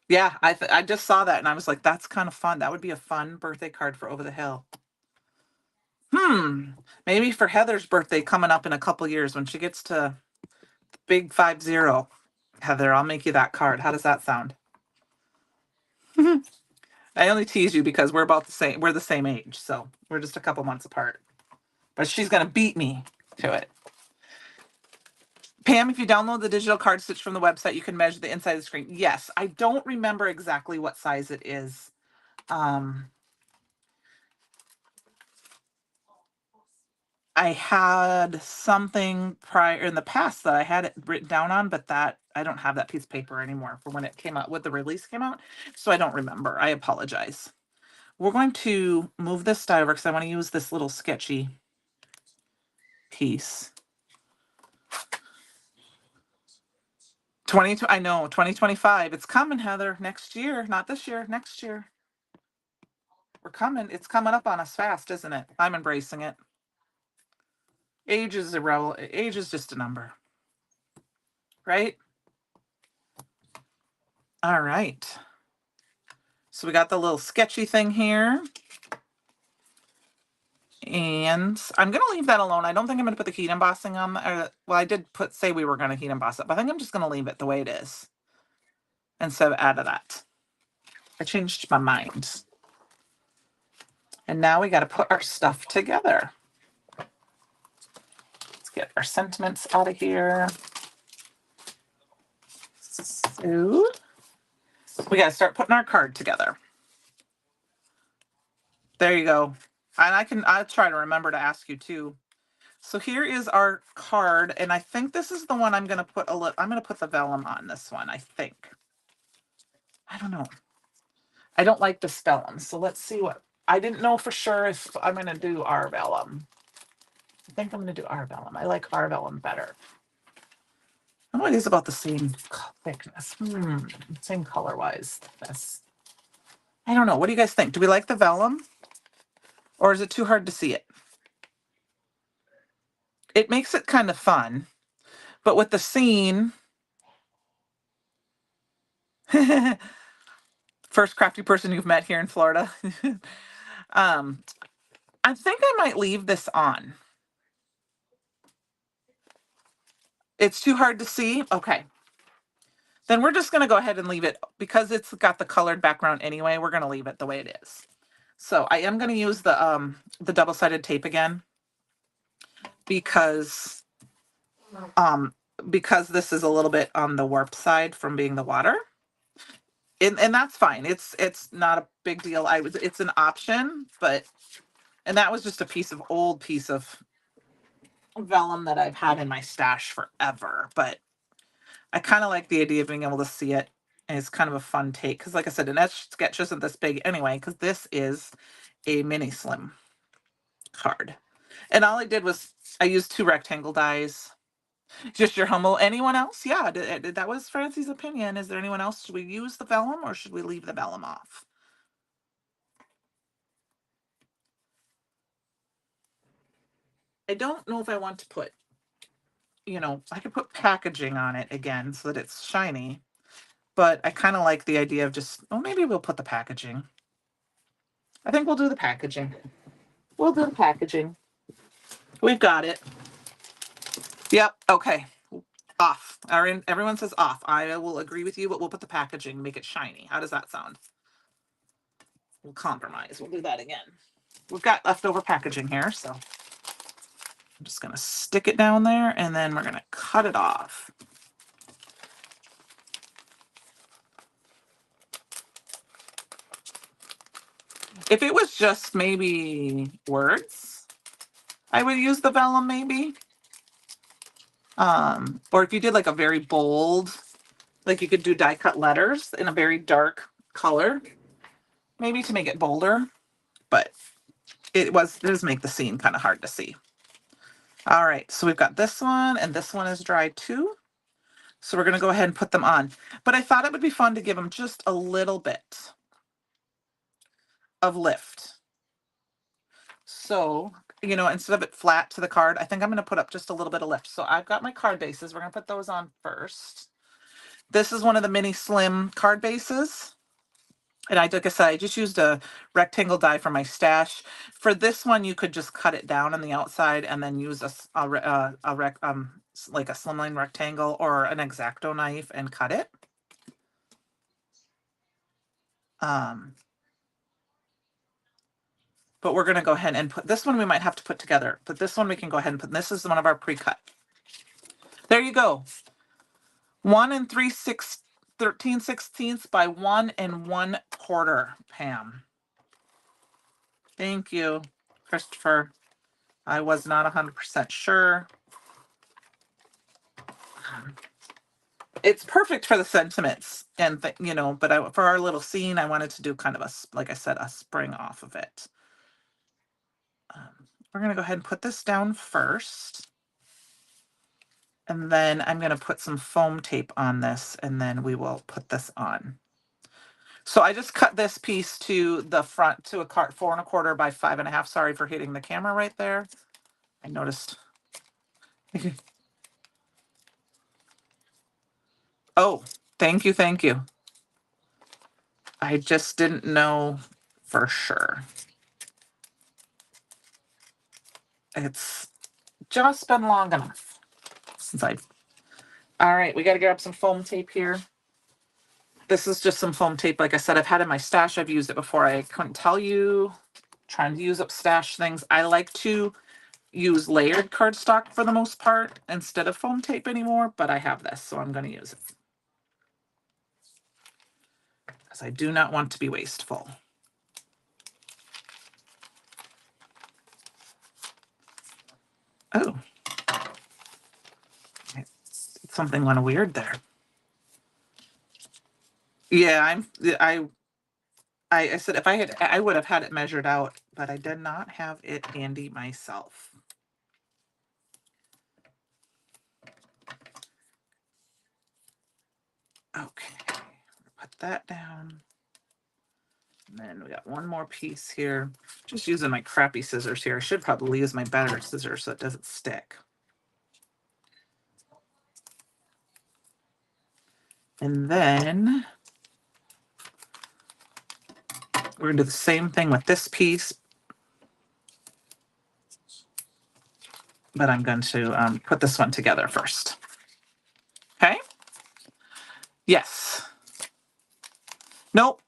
Yeah, I just saw that and I was like, that's kind of fun. That would be a fun birthday card for Over the Hill. Maybe for Heather's birthday coming up in a couple years when she gets to big 50. Heather, I'll make you that card. How does that sound? I only tease you because we're about the same. We're the same age, so we're just a couple months apart. But she's gonna beat me to it. Pam, if you download the digital card stitch from the website, you can measure the inside of the screen. Yes, I don't remember exactly what size it is. I had something prior in the past that I had it written down on, but that I don't have that piece of paper anymore for when it came out, when the release came out. So I don't remember. I apologize. We're going to move this die over because I want to use this little sketchy piece. I know, 2025. It's coming, Heather. Next year, not this year, next year. We're coming. It's coming up on us fast, isn't it? I'm embracing it. Age is irrelevant. Age is just a number, right? All right. So we got the little sketchy thing here. And I'm going to leave that alone. I don't think I'm going to put the heat embossing on. Well, I did say we were going to heat emboss it, but I think I'm just going to leave it the way it is instead of add that. I changed my mind. And now we got to put our stuff together. Let's get our sentiments out of here. So we got to start putting our card together. There you go. And I'll try to remember to ask you too. So here is our card, and I think this is the one I'm going to put I'm going to put the vellum on this one, I think. I don't know. I don't like the vellum, so let's see what. I didn't know for sure if I'm going to do our vellum. I think I'm going to do our vellum. I like our vellum better. I know it is about the same thickness. Same color-wise thickness. I don't know. What do you guys think? Do we like the vellum? Or is it too hard to see it? It makes it kind of fun. But with the scene... First crafty person you've met here in Florida. I think I might leave this on. It's too hard to see? Okay. Then we're just going to go ahead and leave it because it's got the colored background anyway. We're going to leave it the way it is. So I am going to use the double-sided tape again because this is a little bit on the warp side from being the water. And that's fine. It's not a big deal. It's an option, and that was just a old piece of vellum that I've had in my stash forever, but I kind of like the idea of being able to see it, and it's kind of a fun take because, like I said, an etch sketch isn't this big anyway because this is a mini slim card. And all I did was I used 2 rectangle dies. Just your humble. Anyone else? Yeah, that was Francie's opinion. Is there anyone else? Should we use the vellum or should we leave the vellum off? I don't know if I want to put, I could put packaging on it again so that it's shiny. But I kind of like the idea of just, maybe we'll put the packaging. I think we'll do the packaging. We'll do the packaging. We've got it. Yep. Okay. Off. Everyone says off. I will agree with you, but we'll put the packaging, make it shiny. How does that sound? We'll compromise. We'll do that again. We've got leftover packaging here, so I'm just going to stick it down there, and then we're going to cut it off. If it was just maybe words, I would use the vellum maybe. Or if you did like a very bold, like you could do die cut letters in a very dark color, maybe to make it bolder, but it does make the scene kind of hard to see. All right, so we've got this one, and this one is dry too. So we're going to go ahead and put them on. But I thought it would be fun to give them just a little bit of lift. So, you know, instead of it flat to the card, I think I'm going to put up just a little bit of lift. So I've got my card bases. We're going to put those on first. This is one of the mini slim card bases. And like I said, I just used a rectangle die from my stash. For this one, you could just cut it down on the outside and then use like a slimline rectangle or an X-Acto knife and cut it. But we're going to go ahead and put this one, we might have to put together, but this one we can go ahead and put. This is one of our pre-cut. There you go. 1 13/16 by 1 1/4, Pam. Thank you, Christopher. I was not 100% sure. It's perfect for the sentiments and you know, but for our little scene, I wanted to do kind of a, like I said, a spring off of it. We're going to go ahead and put this down first. And then I'm going to put some foam tape on this, and then we will put this on. So I just cut this piece to the front to a 4 1/4 by 5 1/2. Sorry for hitting the camera right there. I noticed. Oh, thank you. Thank you. I just didn't know for sure. It's just been long enough since all right, we got to grab some foam tape here. This is just some foam tape. Like I said, I've had it in my stash. I've used it before. I couldn't tell you. Trying to use up stash things. I like to use layered cardstock for the most part instead of foam tape anymore, but I have this, so I'm going to use it. Because I do not want to be wasteful. Oh. Something went weird there. Yeah, I said if I would have had it measured out, but I did not have it handy myself. Okay, put that down. And then we got one more piece here. Just using my crappy scissors here. I should probably use my better scissors so it doesn't stick. And then we're going to do the same thing with this piece. But I'm going to put this one together first. Okay? Yes. Nope.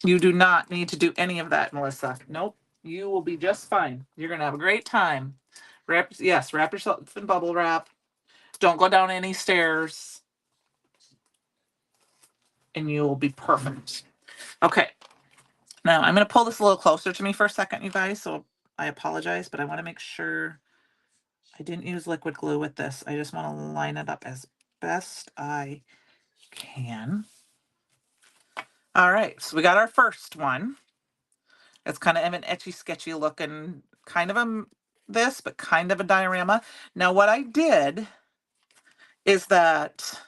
You do not need to do any of that, Melissa. Nope. You will be just fine. You're going to have a great time. Wrap yourself in bubble wrap. Don't go down any stairs. And you will be perfect. Okay. Now I'm going to pull this a little closer to me for a second, you guys. So I apologize, but I want to make sure I didn't use liquid glue with this. I just want to line it up as best I can. All right, so we got our first one. It's kind of an etchy sketchy looking, kind of but kind of a diorama. Now what I did is that,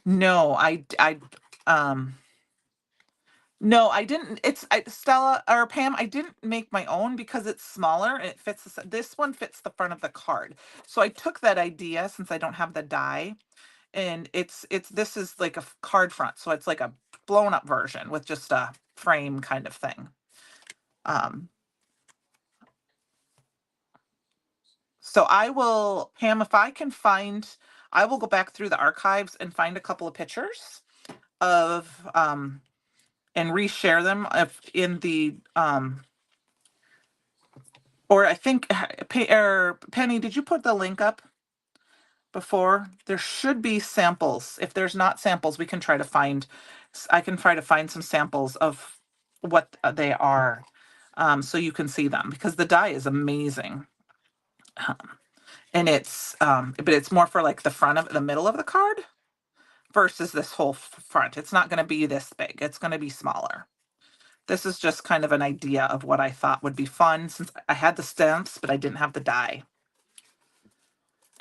no, no, I didn't. Stella or Pam, I didn't make my own because it's smaller and it fits this one fits the front of the card. So I took that idea since I don't have the die, and this is like a card front, so it's like a blown up version with just a frame kind of thing. So I will, Pam, if I can find, I will go back through the archives and find a couple of pictures of and reshare them if in the or I think Penny, did you put the link up before? There should be samples. If there's not samples, we can try to find, I can try to find some samples of what they are, so you can see them, because the die is amazing. And but it's more for like the middle of the card versus this whole front. It's not going to be this big. It's going to be smaller. This is just kind of an idea of what I thought would be fun, since I had the stamps, but I didn't have the die.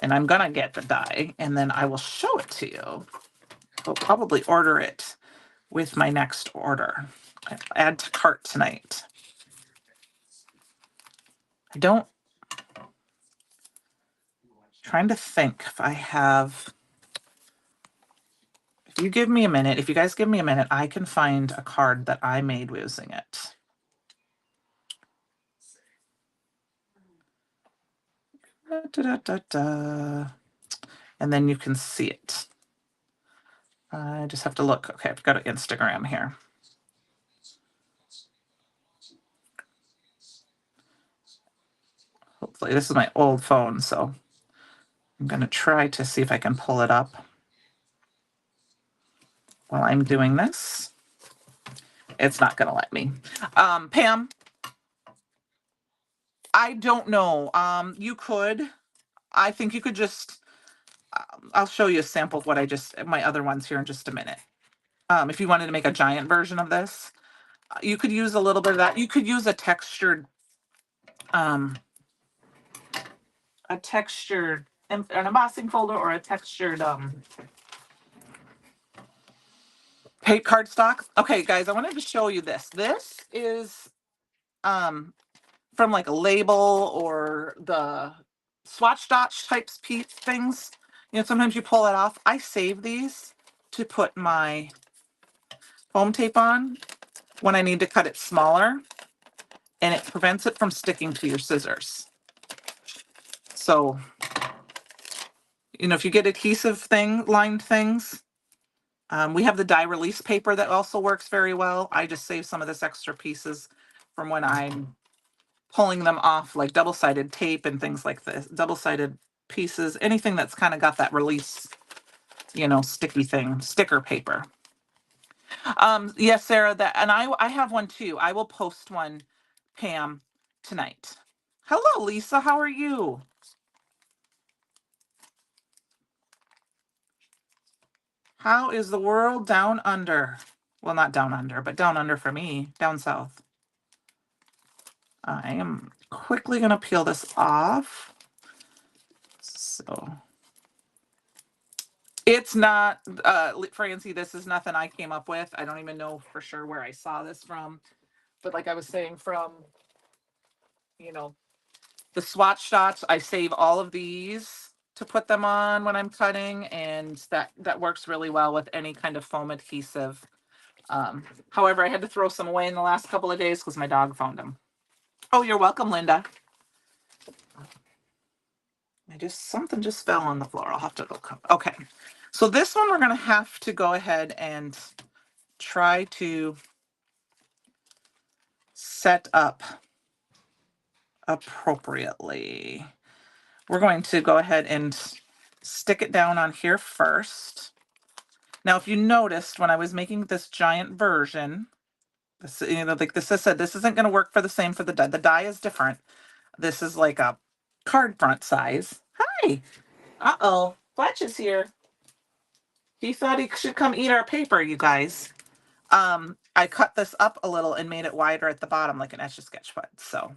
and I'm gonna get the die, and then I will show it to you. I'll probably order it with my next order. Add to cart tonight. I don't, trying to think if I have, if you give me a minute, if you guys give me a minute, I can find a card that I made using it. Da, da, da, da. And then you can see it. I just have to look. Okay, I've got an Instagram here. Hopefully, this is my old phone, so I'm going to try to see if I can pull it up while I'm doing this. It's not going to let me. Pam, I don't know. You could. I think you could just. I'll show you a sample of what I just my other ones here in just a minute. If you wanted to make a giant version of this, you could use a little bit of that. You could use a textured an embossing folder or a textured cardstock. Okay, guys, I wanted to show you this. This is from like a label or the swatch dotch types piece things. You know, sometimes you pull it off. I save these to put my foam tape on when I need to cut it smaller, and it prevents it from sticking to your scissors. So, you know, if you get adhesive lined things, we have the die release paper that also works very well. I just save some of this extra pieces from when I'm pulling them off, like double-sided tape and things like this, double-sided pieces, anything that's kind of got that release, you know, sticky thing, sticker paper. Yes, Sarah, that, and I have one too. I will post one, Pam, tonight. Hello, Lisa. How are you? How is the world down under? Well, not down under, but down under for me, down south. I am quickly going to peel this off. So it's not, Francie, this is nothing I came up with. I don't even know for sure where I saw this from. But like I was saying, from, you know, the swatch dots, I save all of these to put them on when I'm cutting, and that works really well with any kind of foam adhesive. However, I had to throw some away in the last couple of days because my dog found them. Oh, you're welcome, Linda. Something just fell on the floor. I'll have to go. Okay, so this one we're going to have to go ahead and try to set up appropriately. We're going to go ahead and stick it down on here first. Now, if you noticed when I was making this giant version, this, you know, like this, I said, this isn't going to work for the same for the die. The die is different. This is like a card front size. Hi. Uh-oh. Fletch is here. He thought he should come eat our paper, you guys. I cut this up a little and made it wider at the bottom like an Etch-a-Sketch would. So I'm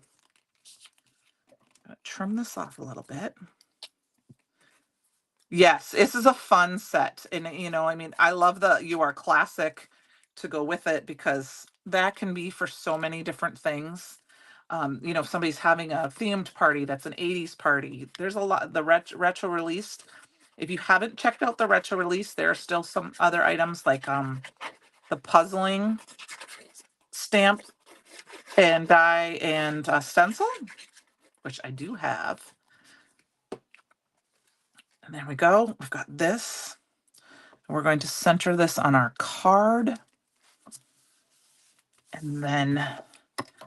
going to trim this off a little bit. Yes, this is a fun set. And, you know, I mean, I love the You Are Classic to go with it because that can be for so many different things. You know, if somebody's having a themed party that's an 80s party, there's a lot, the retro released. If you haven't checked out the retro release, there are still some other items like the puzzling stamp and die and stencil, which I do have. And there we go. We've got this. We're going to center this on our card. And then,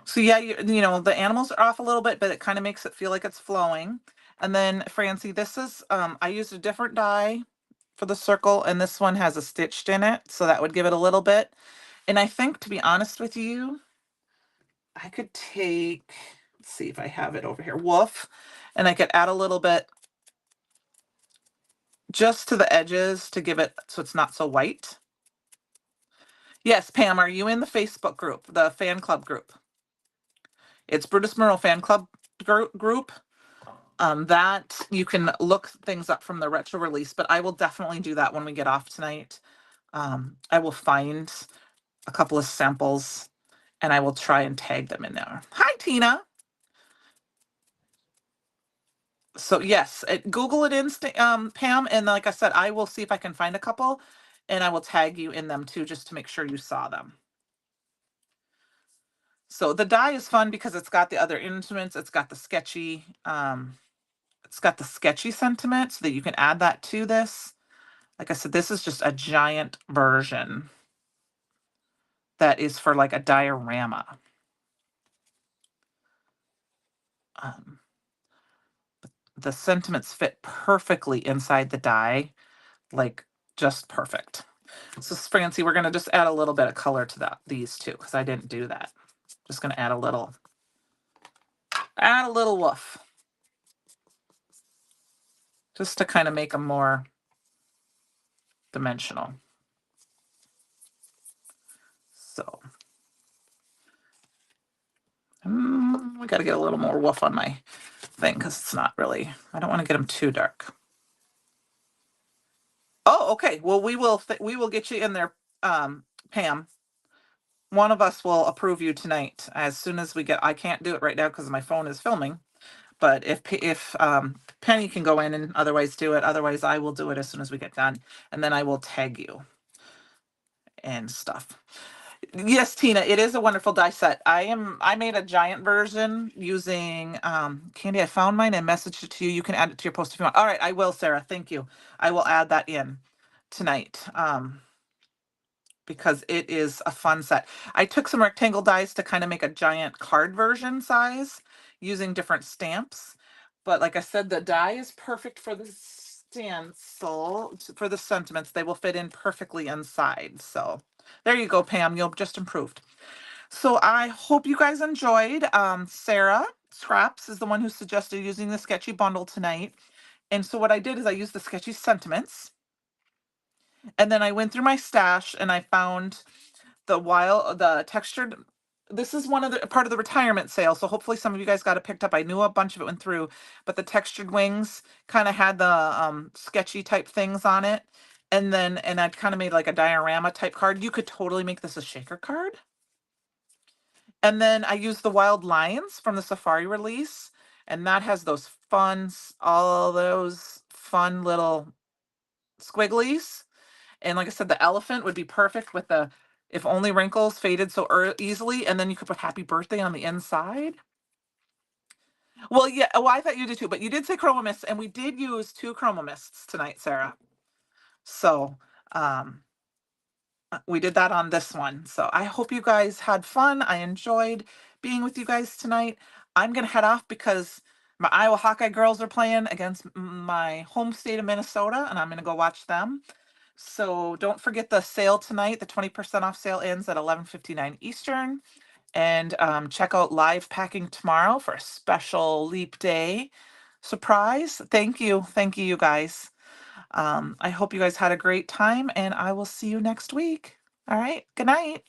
so yeah, you know, the animals are off a little bit, but it kind of makes it feel like it's flowing. And then, Francie, this is, I used a different die for the circle, and this one has a stitched in it, so that would give it a little bit. And I think, to be honest with you, I could take, let's see if I have it over here, woof, and I could add a little bit just to the edges to give it so it's not so white. Yes, Pam, are you in the Facebook group, the fan club group? It's Brutus Monroe fan club group. That you can look things up from the retro release, but I will definitely do that when we get off tonight. I will find a couple of samples and I will try and tag them in there. Hi, Tina. So yes, Google it in, Pam, and like I said, I will see if I can find a couple, and I will tag you in them too, just to make sure you saw them. So the die is fun because it's got the other instruments. It's got the sketchy sentiment so that you can add that to this. Like I said, this is just a giant version that is for like a diorama. Um, the sentiments fit perfectly inside the die, like just perfect. So Francie, we're gonna just add a little bit of color to these two, because I didn't do that. Just gonna add a little woof. Just to kind of make them more dimensional. So we got to get a little more woof on my thing because it's not really, I don't want to get them too dark. Oh, okay. Well, we will get you in there, Pam. One of us will approve you tonight as soon as we get. I can't do it right now because my phone is filming. But if Penny can go in and otherwise do it, otherwise I will do it as soon as we get done, and then I will tag you and stuff. Yes, Tina, it is a wonderful die set. I made a giant version using Candy. I found mine and messaged it to you. You can add it to your post if you want. All right, I will, Sarah. Thank you. I will add that in tonight. Because it is a fun set. I took some rectangle dies to kind of make a giant card version size using different stamps. But like I said, the die is perfect for the stencil, for the sentiments. They will fit in perfectly inside. So there you go, Pam. You'll just improved. So I hope you guys enjoyed. Sarah Scraps is the one who suggested using the sketchy bundle tonight. And so what I did is I used the sketchy sentiments. And then I went through my stash and I found the textured. This is one of the part of the retirement sale, so hopefully some of you guys got it picked up. I knew a bunch of it went through, but the textured wings kind of had the sketchy type things on it. And I kind of made like a diorama type card. You could totally make this a shaker card. And then I used the wild lions from the Safari release, and that has those all those fun little squigglies. And like I said, the elephant would be perfect with the if only wrinkles faded so easily, and then you could put happy birthday on the inside. Well, yeah, well, I thought you did too, but you did say chroma mists, and we did use 2 chroma mists tonight, Sarah. So we did that on this one. So I hope you guys had fun. I enjoyed being with you guys tonight. I'm gonna head off because my Iowa Hawkeye girls are playing against my home state of Minnesota, and I'm gonna go watch them. So don't forget the sale tonight. The 20% off sale ends at 11:59 Eastern. And check out Live Packing tomorrow for a special Leap Day surprise. Thank you. Thank you, you guys. I hope you guys had a great time, and I will see you next week. All right. Good night.